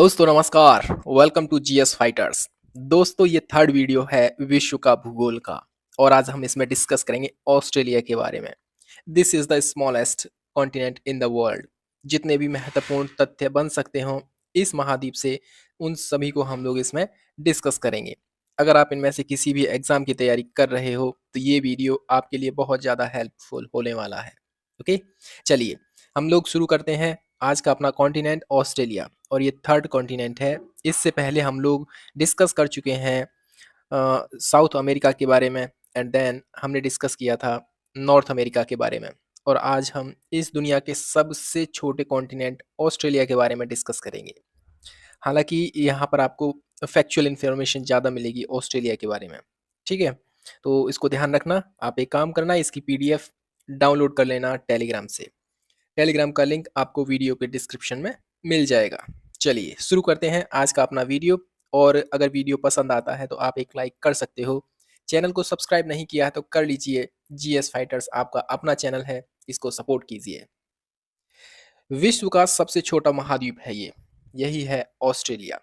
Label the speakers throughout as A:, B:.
A: दोस्तों नमस्कार। Welcome to GS fighters. दोस्तों ये थर्ड वीडियो है विश्व का भूगोल का और आज हम इसमें डिस्कस करेंगे ऑस्ट्रेलिया के बारे में। This is the smallest continent in the world. जितने भी महत्वपूर्ण तथ्य बन सकते हों इस महाद्वीप से उन सभी को हम लोग इसमें डिस्कस करेंगे। अगर आप इनमें से किसी भी एग्जाम की तैयारी कर रहे हो तो ये वीडियो आपके लिए बहुत ज़्यादा हेल्पफुल होने वाला है। ओके, चलिए हम लोग शुरू करते हैं। आज का अपना कॉन्टिनेंट ऑस्ट्रेलिया और ये थर्ड कॉन्टिनेंट है। इससे पहले हम लोग डिस्कस कर चुके हैं साउथ अमेरिका के बारे में एंड देन हमने डिस्कस किया था नॉर्थ अमेरिका के बारे में। और आज हम इस दुनिया के सबसे छोटे कॉन्टिनेंट ऑस्ट्रेलिया के बारे में डिस्कस करेंगे। हालांकि यहाँ पर आपको फैक्चुअल इन्फॉर्मेशन ज़्यादा मिलेगी ऑस्ट्रेलिया के बारे में। ठीक है, तो इसको ध्यान रखना। आप एक काम करना, इसकी पीडीएफ डाउनलोड कर लेना टेलीग्राम से। टेलीग्राम का लिंक आपको वीडियो के डिस्क्रिप्शन में मिल जाएगा। चलिए शुरू करते हैं आज का अपना वीडियो। और अगर वीडियो पसंद आता है तो आप एक लाइक कर सकते हो। चैनल को सब्सक्राइब नहीं किया है तो कर लीजिए। जीएस फाइटर्स आपका अपना चैनल है, इसको सपोर्ट कीजिए। विश्व का सबसे छोटा महाद्वीप है ये, यही है ऑस्ट्रेलिया।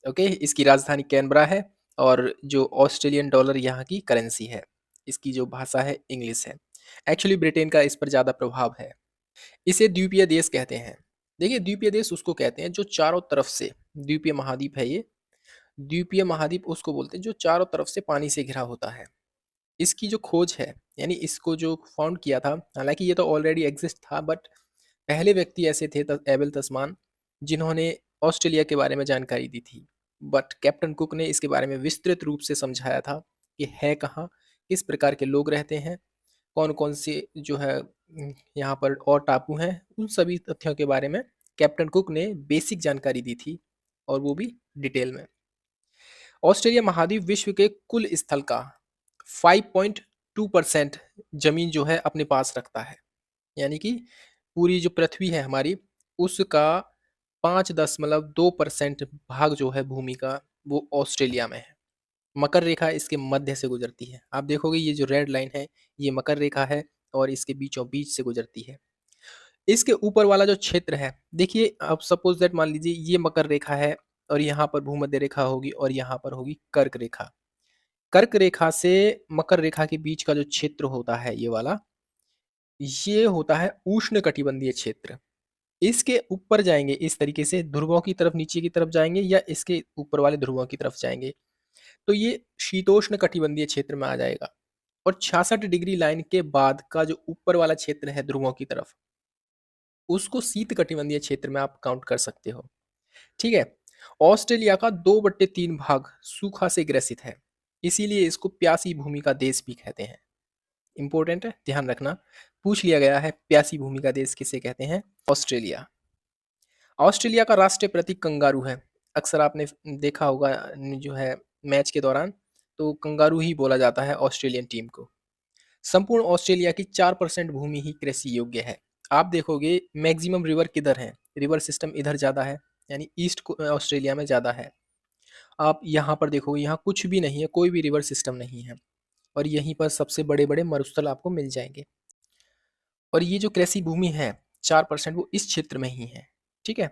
A: ओके, इसकी राजधानी कैनबरा है और जो ऑस्ट्रेलियन डॉलर यहाँ की करेंसी है। इसकी जो भाषा है इंग्लिश है। एक्चुअली ब्रिटेन का इस पर ज़्यादा प्रभाव है। इसे द्वीपीय देश कहते हैं। देखिए द्वीपीय देश उसको कहते हैं जो चारों तरफ से, द्वीपीय महाद्वीप है ये। द्वीपीय महाद्वीप उसको बोलते हैं जो चारों तरफ से पानी से घिरा होता है। इसकी जो खोज है, यानी इसको जो फाउंड किया था, हालांकि ये तो ऑलरेडी एग्जिस्ट था बट पहले व्यक्ति ऐसे थे एबल तस्मान जिन्होंने ऑस्ट्रेलिया के बारे में जानकारी दी थी। बट कैप्टन कुक ने इसके बारे में विस्तृत रूप से समझाया था कि है कहाँ, किस प्रकार के लोग रहते हैं, कौन कौन से जो है यहाँ पर और टापू हैं, उन सभी तथ्यों के बारे में कैप्टन कुक ने बेसिक जानकारी दी थी और वो भी डिटेल में। ऑस्ट्रेलिया महाद्वीप विश्व के कुल स्थल का 5.2% जमीन जो है अपने पास रखता है। यानी कि पूरी जो पृथ्वी है हमारी उसका 5.2% भाग जो है भूमि का वो ऑस्ट्रेलिया में है। मकर रेखा इसके मध्य से गुजरती है। आप देखोगे ये जो रेड लाइन है ये मकर रेखा है और इसके बीचों बीच से गुजरती है। इसके ऊपर वाला जो क्षेत्र है, देखिए आप सपोज दैट मान लीजिए ये मकर रेखा है और यहाँ पर भूमध्य रेखा होगी और यहाँ पर होगी कर्क रेखा। कर्क रेखा से मकर रेखा के बीच का जो क्षेत्र होता है ये वाला, ये होता है उष्ण कटिबंधीय क्षेत्र। इसके ऊपर जाएंगे इस तरीके से, ध्रुवों की तरफ नीचे की तरफ जाएंगे या इसके ऊपर वाले ध्रुवों की तरफ जाएंगे तो ये शीतोष्ण कटिबंधीय क्षेत्र में आ जाएगा। और 66 डिग्री लाइन के बाद का जो ऊपर वाला क्षेत्र है ध्रुवों की तरफ, उसको शीत कटिबंधीय क्षेत्र में आप काउंट कर सकते हो। ठीक है, ऑस्ट्रेलिया का 2/3 भाग सूखा से ग्रसित है, इसीलिए इसको प्यासी भूमि का देश भी कहते हैं। इंपॉर्टेंट है, ध्यान रखना, पूछ लिया गया है प्यासी भूमि का देश किसे कहते हैं। ऑस्ट्रेलिया। ऑस्ट्रेलिया का राष्ट्रीय प्रतीक कंगारू है। अक्सर आपने देखा होगा जो है मैच के दौरान, तो कंगारू ही बोला जाता है ऑस्ट्रेलियन टीम को। संपूर्ण ऑस्ट्रेलिया की 4% भूमि ही कृषि योग्य है। आप देखोगे मैक्सिमम रिवर किधर है, रिवर सिस्टम इधर ज़्यादा है, यानी ईस्ट ऑस्ट्रेलिया में ज़्यादा है। आप यहाँ पर देखोगे यहाँ कुछ भी नहीं है, कोई भी रिवर सिस्टम नहीं है और यहीं पर सबसे बड़े बड़े मरुस्थल आपको मिल जाएंगे। और ये जो कृषि भूमि है 4% वो इस क्षेत्र में ही है। ठीक है,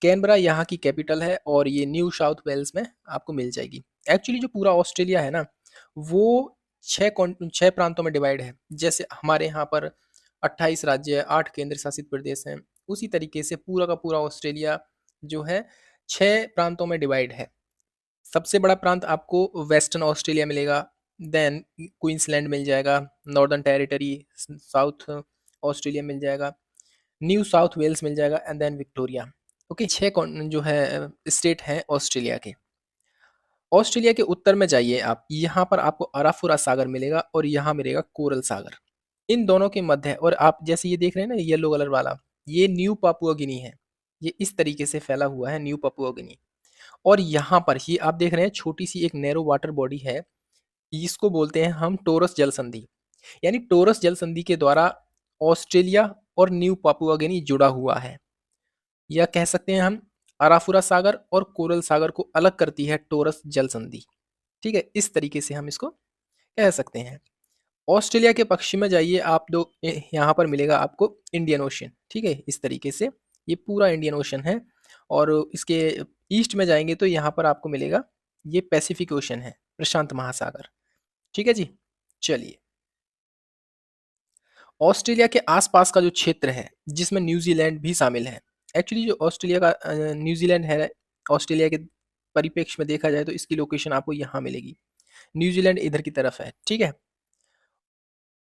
A: कैनबरा यहाँ की कैपिटल है और ये न्यू साउथ वेल्स में आपको मिल जाएगी। एक्चुअली जो पूरा ऑस्ट्रेलिया है ना वो 6 प्रांतों में डिवाइड है। जैसे हमारे यहाँ पर 28 राज्य है, 8 केंद्र शासित प्रदेश हैं, उसी तरीके से पूरा का पूरा ऑस्ट्रेलिया जो है 6 प्रांतों में डिवाइड है। सबसे बड़ा प्रांत आपको वेस्टर्न ऑस्ट्रेलिया मिलेगा, देन क्वींसलैंड मिल जाएगा, नॉर्दर्न टेरिटरी साउथ ऑस्ट्रेलिया मिल जाएगा, न्यू साउथ वेल्स मिल जाएगा एंड देन विक्टोरिया। ओके, 6 जो है स्टेट हैं ऑस्ट्रेलिया के। ऑस्ट्रेलिया के उत्तर में जाइए आप, यहाँ पर आपको अराफुरा सागर मिलेगा और यहाँ मिलेगा कोरल सागर। इन दोनों के मध्य, और आप जैसे ये देख रहे हैं ना येलो कलर वाला, ये न्यू पापुआ गिनी है। ये इस तरीके से फैला हुआ है न्यू पापुआ गिनी। और यहाँ पर ही आप देख रहे हैं छोटी सी एक नैरो वाटर बॉडी है, इसको बोलते हैं हम टोरस जल संधि। यानी टोरस जल संधि के द्वारा ऑस्ट्रेलिया और न्यू पापुआ गिनी जुड़ा हुआ है। या कह सकते हैं हम अराफुरा सागर और कोरल सागर को अलग करती है टोरस जल संधि। ठीक है, इस तरीके से हम इसको कह सकते हैं। ऑस्ट्रेलिया के पश्चिम में जाइए आप, दो यहाँ पर मिलेगा आपको इंडियन ओशन। ठीक है, इस तरीके से ये पूरा इंडियन ओशन है और इसके ईस्ट में जाएँगे तो यहाँ पर आपको मिलेगा ये पैसिफिक ओशन है, प्रशांत महासागर। ठीक है जी? चलिए, ऑस्ट्रेलिया के आस-पास का जो क्षेत्र है, जिसमें न्यूज़ीलैंड भी शामिल है। एक्चुअली जो ऑस्ट्रेलिया का न्यूज़ीलैंड है, ऑस्ट्रेलिया के परिप्रेक्ष्य में देखा जाए तो इसकी लोकेशन आपको यहाँ मिलेगी। न्यूज़ीलैंड इधर की तरफ है, ठीक है?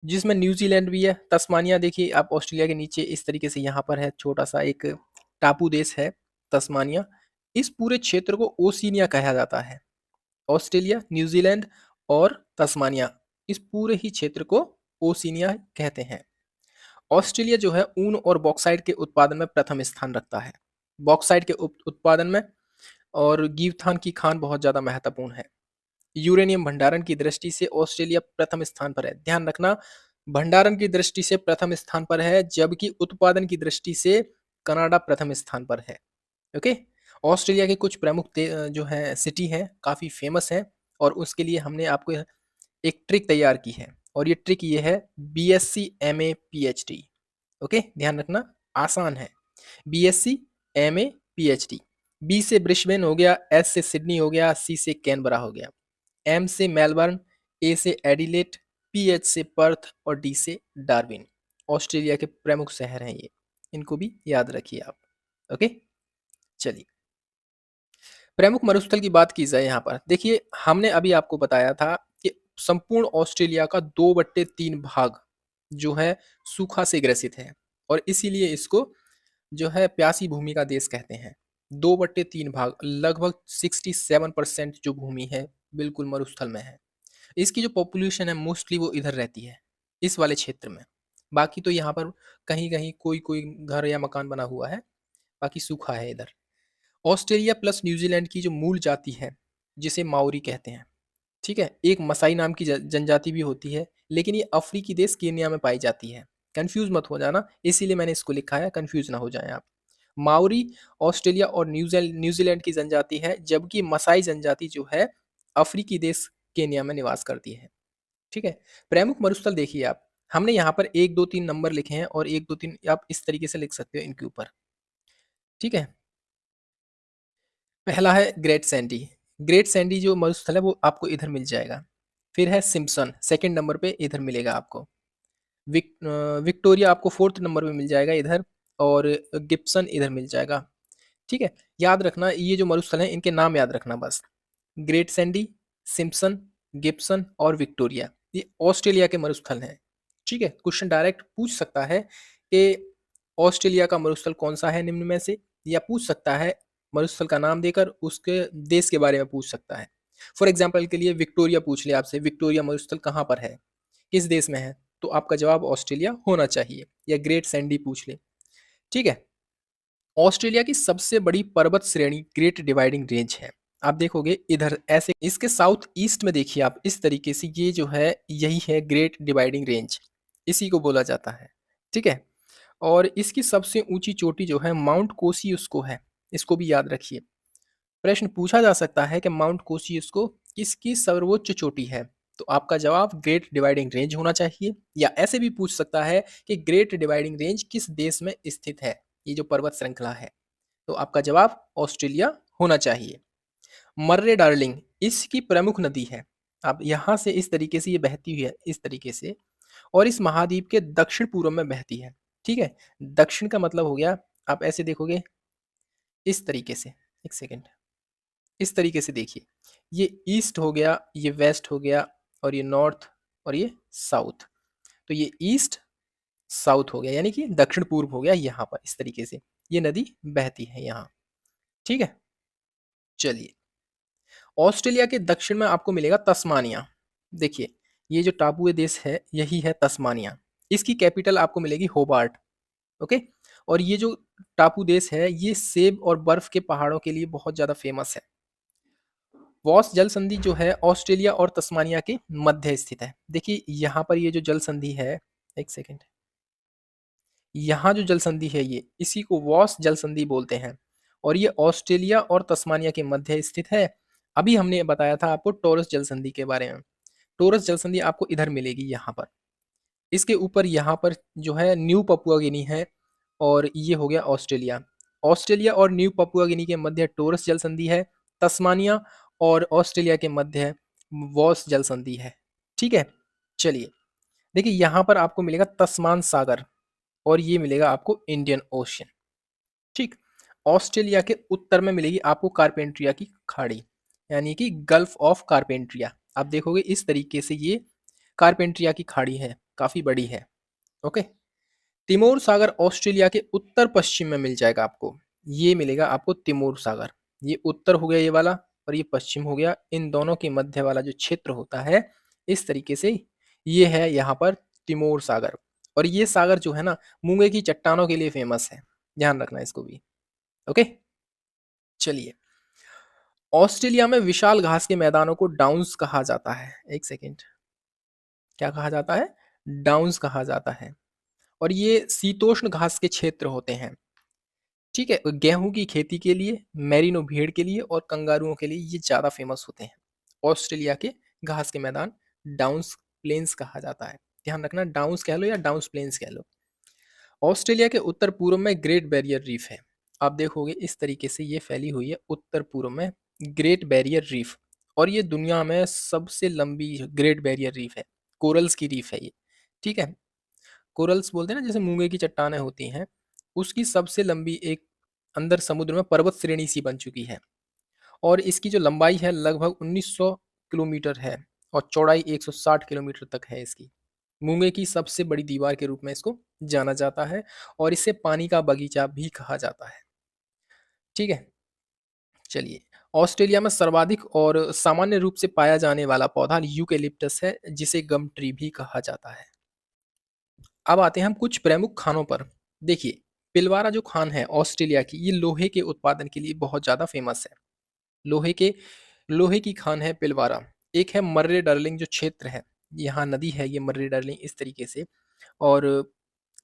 A: जिसमें न्यूज़ीलैंड भी है, तस्मानिया देखिए आप ऑस्ट्रेलिया के नीचे इस तरीके से यहाँ पर है, छोटा-सा एक टापू देश है, तस्मानिया। इस पूरे क्षेत्र को ओशिनिया कहा जाता है। ऑस्ट्रेलिया, न्यूज़ीलैंड और तस्मानिया, इस पूरे ही क्षेत्र को ओशिनिया कहते हैं। ऑस्ट्रेलिया जो है ऊन और बॉक्साइट के उत्पादन में प्रथम स्थान रखता है। बॉक्साइट के उत्पादन में और गीवथान की खान बहुत ज़्यादा महत्वपूर्ण है। यूरेनियम भंडारण की दृष्टि से ऑस्ट्रेलिया प्रथम स्थान पर है। ध्यान रखना, भंडारण की दृष्टि से प्रथम स्थान पर है, जबकि उत्पादन की दृष्टि से कनाडा प्रथम स्थान पर है। ओके? ऑस्ट्रेलिया के कुछ प्रमुख जो हैं सिटी हैं, काफ़ी फेमस हैं और उसके लिए हमने आपको एक ट्रिक तैयार की है और ये ट्रिक ये है बीएससी, एमए, पीएचडी। ओके? ध्यान रखना, आसान है। BSc, MA, PhD. बी से ब्रिस्बेन हो गया, एस से सिडनी हो गया, सी से कैनबरा हो गया। एम से मेलबर्न, ए से एडिलेड, पीएच से पर्थ और डी से डार्विन। ऑस्ट्रेलिया के प्रमुख शहर हैं ये, इनको भी याद रखिए आप। ओके, चलिए प्रमुख मरुस्थल की बात की जाए यहाँ पर। देखिए हमने अभी आपको बताया था कि संपूर्ण ऑस्ट्रेलिया का 2/3 भाग जो है सूखा से ग्रसित है और इसीलिए इसको जो है प्यासी भूमि का देश कहते हैं। 2/3 भाग लगभग 67% जो भूमि है बिल्कुल मरुस्थल में है। इसकी जो पॉपुलेशन है मोस्टली वो इधर रहती है, इस वाले क्षेत्र में। बाकी तो यहाँ पर कहीं-कहीं कोई-कोई घर या मकान बना हुआ है, बाकी सूखा है इधर। ऑस्ट्रेलिया प्लस न्यूजीलैंड की जो मूल जाति है, जिसे माओरी कहते हैं, ठीक है? एक मसाई नाम की जनजाति भी होती है, लेकिन ये अफ्रीकी देश केन्या में पाई जाती है। कन्फ्यूज़ मत हो जाना, इसीलिए मैंने इसको लिखा है, कन्फ्यूज़ ना हो जाएँ आप। माओरी ऑस्ट्रेलिया और न्यूजीलैंड की जनजाति है, जबकि मसाई जनजाति जो है अफ्रीकी देश केन्या में निवास करती है। ठीक है? प्रमुख मरुस्थल देखिए आप, हमने यहाँ पर 1, 2, 3 नंबर लिखे हैं और 1, 2, 3 आप इस तरीके से लिख सकते हो इनके ऊपर। ठीक है? पहला है ग्रेट सैंडी। ग्रेट सैंडी जो मरुस्थल है वो आपको इधर मिल जाएगा। फिर है सिम्पसन, सेकंड नंबर पे इधर मिलेगा आपको। विक्टोरिया आपको 4th नंबर पे मिल जाएगा इधर और गिब्सन इधर मिल जाएगा। ठीक है? याद रखना ये जो मरुस्थल हैं इनके नाम याद रखना बस। ग्रेट सैंडी, सिम्पसन, गिब्सन और विक्टोरिया, ये ऑस्ट्रेलिया के मरुस्थल हैं। ठीक है? क्वेश्चन डायरेक्ट पूछ सकता है कि ऑस्ट्रेलिया का मरुस्थल कौन-सा है निम्न में से? या पूछ सकता है मरुस्थल का नाम देकर उसके देश के बारे में पूछ सकता है। फॉर एग्ज़ाम्पल के लिए विक्टोरिया पूछ लिया आपसे, विक्टोरिया मरुस्थल कहाँ पर है? किस देश में है? तो आपका जवाब ऑस्ट्रेलिया होना चाहिए या ग्रेट सैंडी पूछ ले। ठीक है? ऑस्ट्रेलिया की सबसे बड़ी पर्वत श्रेणी ग्रेट डिवाइडिंग रेंज है। आप देखोगे इधर ऐसे इसके साउथ ईस्ट में देखिए आप इस तरीके से ये जो है यही है ग्रेट डिवाइडिंग रेंज, इसी को बोला जाता है। ठीक है? और इसकी सबसे ऊंची चोटी जो है माउंट कोसियुस्को है, इसको भी याद रखिए। प्रश्न पूछा जा सकता है कि माउंट कोसियुस्को किसकी सर्वोच्च चोटी है? तो आपका जवाब ग्रेट डिवाइडिंग रेंज होना चाहिए या ऐसे भी पूछ सकता है कि ग्रेट डिवाइडिंग रेंज किस देश में स्थित है? ये जो पर्वत श्रृंखला है। तो आपका जवाब ऑस्ट्रेलिया होना चाहिए। मर्रे डार्लिंग इसकी प्रमुख नदी है। अब यहाँ से इस तरीके से ये बहती हुई है, इस तरीके से और इस महाद्वीप के दक्षिण पूर्व में बहती है। ठीक है? दक्षिण का मतलब हो गया आप ऐसे देखोगे इस तरीके से, एक सेकेंड, इस तरीके से देखिए। ये ईस्ट हो गया, ये वेस्ट हो गया और ये नॉर्थ और ये साउथ। तो ये ईस्ट, साउथ हो गया यानी कि दक्षिण पूर्व हो गया यहाँ पर इस तरीके से। ये नदी बहती है यहाँ। ठीक है? चलिए। ऑस्ट्रेलिया के दक्षिण में आपको मिलेगा तस्मानिया। देखिए, ये जो टापुए देश है, यही है तस्मानिया। इसकी कैपिटल आपको मिलेगी होबार्ट, ओके? और ये जो टापू देश है, ये सेब और बर्फ के पहाड़ों के लिए बहुत ज़्यादा फेमस है। वॉस जल संधि जो है ऑस्ट्रेलिया और तस्मानिया के मध्य स्थित है। देखिए, यहाँ पर ये जो जल संधि है, एक सेकंड, यहाँ जो जल संधि है ये, इसी को वॉस जल संधि बोलते हैं और ये ऑस्ट्रेलिया और तस्मानिया के मध्य स्थित है। अभी हमने बताया था आपको टॉरस जल संधि के बारे में। टॉरस जल संधि आपको इधर मिलेगी यहाँ पर। इसके ऊपर यहाँ पर जो है न्यू पपुआ गिनी है और ये हो गया ऑस्ट्रेलिया। ऑस्ट्रेलिया और न्यू पपुआ गिनी के मध्य टोरस जल संधि है। तस्मानिया और ऑस्ट्रेलिया के मध्य वॉस जल संधि है। ठीक है, चलिए देखिए यहाँ पर आपको मिलेगा तस्मान सागर और ये मिलेगा आपको इंडियन ओशियन। ठीक, ऑस्ट्रेलिया के उत्तर में मिलेगी आपको कारपेंट्रिया की खाड़ी, यानी कि गल्फ ऑफ कारपेंट्रिया। आप देखोगे इस तरीके से ये कारपेंट्रिया की खाड़ी है, काफी बड़ी है। ओके, तिमोर सागर ऑस्ट्रेलिया के उत्तर पश्चिम में मिल जाएगा आपको, ये मिलेगा आपको तिमोर सागर। ये उत्तर हो गया ये वाला और ये पश्चिम हो गया, इन दोनों के मध्य वाला जो क्षेत्र होता है इस तरीके से ये है यहाँ पर तिमोर सागर। और ये सागर जो है ना मूंगे की चट्टानों के लिए फेमस है, ध्यान रखना इसको भी। ओके, चलिए ऑस्ट्रेलिया में विशाल घास के मैदानों को डाउन्स कहा जाता है। एक सेकेंड, क्या कहा जाता है? डाउन्स कहा जाता है। और ये शीतोष्ण घास के क्षेत्र होते हैं। ठीक है, गेहूं की खेती के लिए, मेरिनो भेड़ के लिए और कंगारुओं के लिए ये ज़्यादा फेमस होते हैं। ऑस्ट्रेलिया के घास के मैदान डाउन्स प्लेन्स कहा जाता है। ध्यान रखना, डाउन्स कह लो या डाउन्स प्लेन्स कह लो। ऑस्ट्रेलिया के उत्तर पूर्व में ग्रेट बैरियर रीफ है। आप देखोगे इस तरीके से ये फैली हुई है उत्तर पूर्व में ग्रेट बैरियर रीफ। और ये दुनिया में सबसे लंबी ग्रेट बैरियर रीफ है, कोरल्स की रीफ है ये। ठीक है, कोरल्स बोलते हैं ना, जैसे मूंगे की चट्टानें होती हैं, उसकी सबसे लंबी एक अंदर समुद्र में पर्वत श्रेणी सी बन चुकी है। और इसकी जो लंबाई है लगभग 1900 किलोमीटर है और चौड़ाई 160 किलोमीटर तक है इसकी। मूंगे की सबसे बड़ी दीवार के रूप में इसको जाना जाता है और इसे पानी का बगीचा भी कहा जाता है। ठीक है, चलिए ऑस्ट्रेलिया में सर्वाधिक और सामान्य रूप से पाया जाने वाला पौधा यूकेलिप्टस है, जिसे गम ट्री भी कहा जाता है। अब आते हैं हम कुछ प्रमुख खानों पर। देखिए पिलवारा जो खान है ऑस्ट्रेलिया की, ये लोहे के उत्पादन के लिए बहुत ज़्यादा फेमस है। लोहे की खान है पिलवारा। एक है मर्रे डर्लिंग जो क्षेत्र है, यहाँ नदी है ये मर्रे डर्लिंग इस तरीके से। और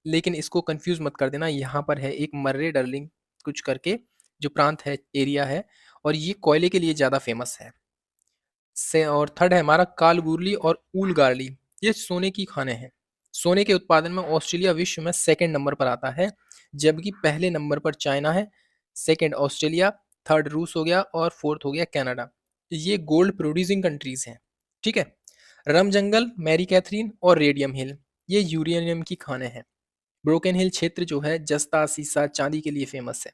A: लेकिन इसको कंफ्यूज मत कर देना, यहाँ पर है एक मर्रे डर्लिंग कुछ करके जो प्रांत है, एरिया है, और ये कोयले के लिए ज़्यादा फेमस है। से और थर्ड है हमारा कालगुरली और ऊलगारली, ये सोने की खानें हैं। सोने के उत्पादन में ऑस्ट्रेलिया विश्व में सेकंड नंबर पर आता है, जबकि पहले नंबर पर चाइना है, सेकंड ऑस्ट्रेलिया, थर्ड रूस हो गया और फोर्थ हो गया कनाडा। ये गोल्ड प्रोड्यूसिंग कंट्रीज हैं। ठीक है, रम जंगल, मैरी कैथरीन और रेडियम हिल, ये यूरेनियम की खानें हैं। ब्रोकन हिल क्षेत्र जो है जस्ता, सीसा, चांदी के लिए फेमस है।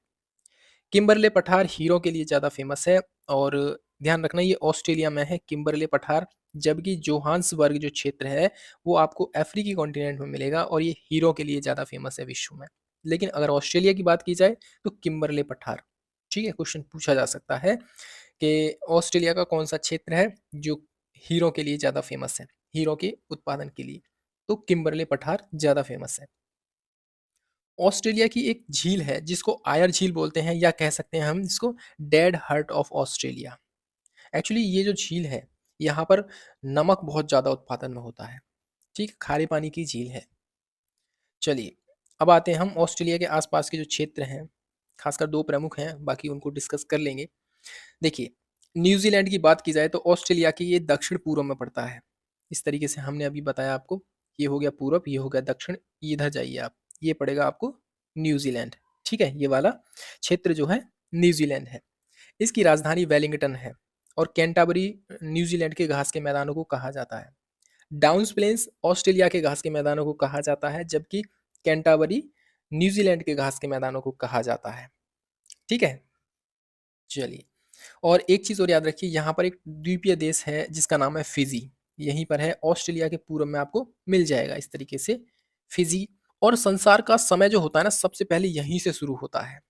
A: किम्बरले पठार हीरो के लिए ज़्यादा फेमस है। और ध्यान रखना ये ऑस्ट्रेलिया में है किम्बरले पठार, जबकि जोहान्सबर्ग जो क्षेत्र है वो आपको अफ्रीकी कॉन्टिनेंट में मिलेगा और ये हीरो के लिए ज़्यादा फेमस है विश्व में। लेकिन अगर ऑस्ट्रेलिया की बात की जाए तो किम्बरले पठार। ठीक है, क्वेश्चन पूछा जा सकता है कि ऑस्ट्रेलिया का कौन सा क्षेत्र है जो हीरो के लिए ज़्यादा फेमस है, हीरो के उत्पादन के लिए, तो किम्बरले पठार ज़्यादा फेमस है। ऑस्ट्रेलिया की एक झील है जिसको आयर झील बोलते हैं, या कह सकते हैं हम इसको dead heart of Australia. Actually ये जो झील है यहाँ पर नमक बहुत ज़्यादा उत्पादन में होता है। ठीक, खारे पानी की झील है। चलिए अब आते हैं हम ऑस्ट्रेलिया के आसपास के जो क्षेत्र हैं, खासकर दो प्रमुख हैं, बाकी उनको डिस्कस कर लेंगे। देखिए न्यूजीलैंड की बात की जाए तो ऑस्ट्रेलिया के ये दक्षिण पूर्व में पड़ता है। इस तरीके से हमने अभी बताया आपको, ये हो गया पूर्व, ये हो गया दक्षिण, इधर जाइए आप, ये पड़ेगा आपको न्यूजीलैंड। ठीक है, ये वाला क्षेत्र जो है न्यूजीलैंड है। इसकी राजधानी वेलिंगटन है और कैंटाबरी न्यूजीलैंड के घास के मैदानों को कहा जाता है। डाउन्स प्लेन्स ऑस्ट्रेलिया के घास के मैदानों को कहा जाता है, जबकि कैंटाबरी न्यूजीलैंड के घास के मैदानों को कहा जाता है। ठीक है, चलिए और एक चीज़ और याद रखिए, यहाँ पर एक द्वीपीय देश है जिसका नाम है फिजी, यहीं पर है, ऑस्ट्रेलिया के पूर्व में आपको मिल जाएगा इस तरीके से फिजी। और संसार का समय जो होता है ना सबसे पहले यहीं से शुरू होता है।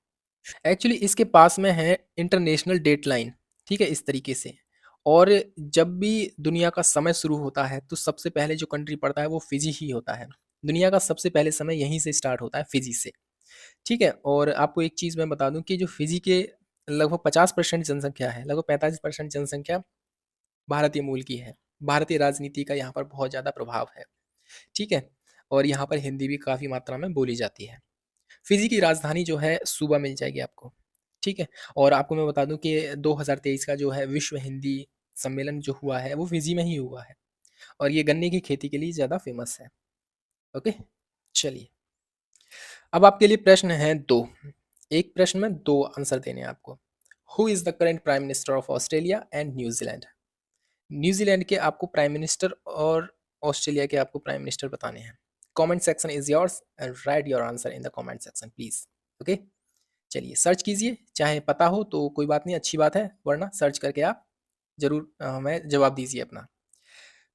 A: एक्चुअली इसके पास में है इंटरनेशनल डेट लाइन। ठीक है, इस तरीके से। और जब भी दुनिया का समय शुरू होता है तो सबसे पहले जो कंट्री पड़ता है वो फिजी ही होता है। दुनिया का सबसे पहले समय यहीं से स्टार्ट होता है, फिजी से। ठीक है, और आपको एक चीज़ मैं बता दूं कि जो फिजी के लगभग 50% जनसंख्या है, लगभग 45% जनसंख्या भारतीय मूल की है। भारतीय राजनीति का यहाँ पर बहुत ज़्यादा प्रभाव है। ठीक है, और यहाँ पर हिंदी भी काफ़ी मात्रा में बोली जाती है। फिजी की राजधानी जो है सूबा मिल जाएगी आपको। ठीक है, और आपको मैं बता दूं कि 2023 का जो है विश्व हिंदी सम्मेलन जो हुआ है वो फिजी में ही हुआ है। और ये गन्ने की खेती के लिए ज़्यादा फेमस है। ओके, चलिए अब आपके लिए प्रश्न है दो। एक प्रश्न में 2 आंसर देने हैं आपको। Who is the current prime minister of Australia and New Zealand? New Zealand के आपको प्राइम मिनिस्टर और ऑस्ट्रेलिया के आपको प्राइम मिनिस्टर बताने हैं। Comment section is yours and right your answer in the comment section please. Okay? चलिए सर्च कीजिए, चाहे पता हो तो कोई बात नहीं, अच्छी बात है, वरना सर्च करके आप ज़रूर हमें जवाब दीजिए अपना।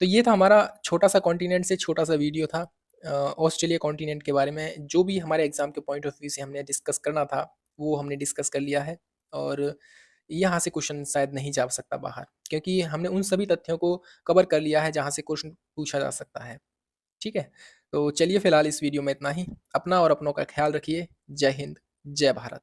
A: तो ये था हमारा छोटा-सा कॉन्टिनेंट से छोटा-सा वीडियो था ऑस्ट्रेलिया कॉन्टिनेंट के बारे में। जो भी हमारे एग्ज़ाम के पॉइंट ऑफ व्यू से हमने डिस्कस करना था, वो हमने डिस्कस कर लिया है और यहाँ से क्वेश्चन शायद नहीं जा सकता बाहर, क्योंकि हमने उन सभी तथ्यों को कवर कर लिया है जहाँ से क्वेश्चन पूछा जा सकता है। ठीक है? तो चलिए फिलहाल इस वीडियो में इतना ही। अपना और अपनों का ख़्याल रखिए। जय हिंद, जय भारत।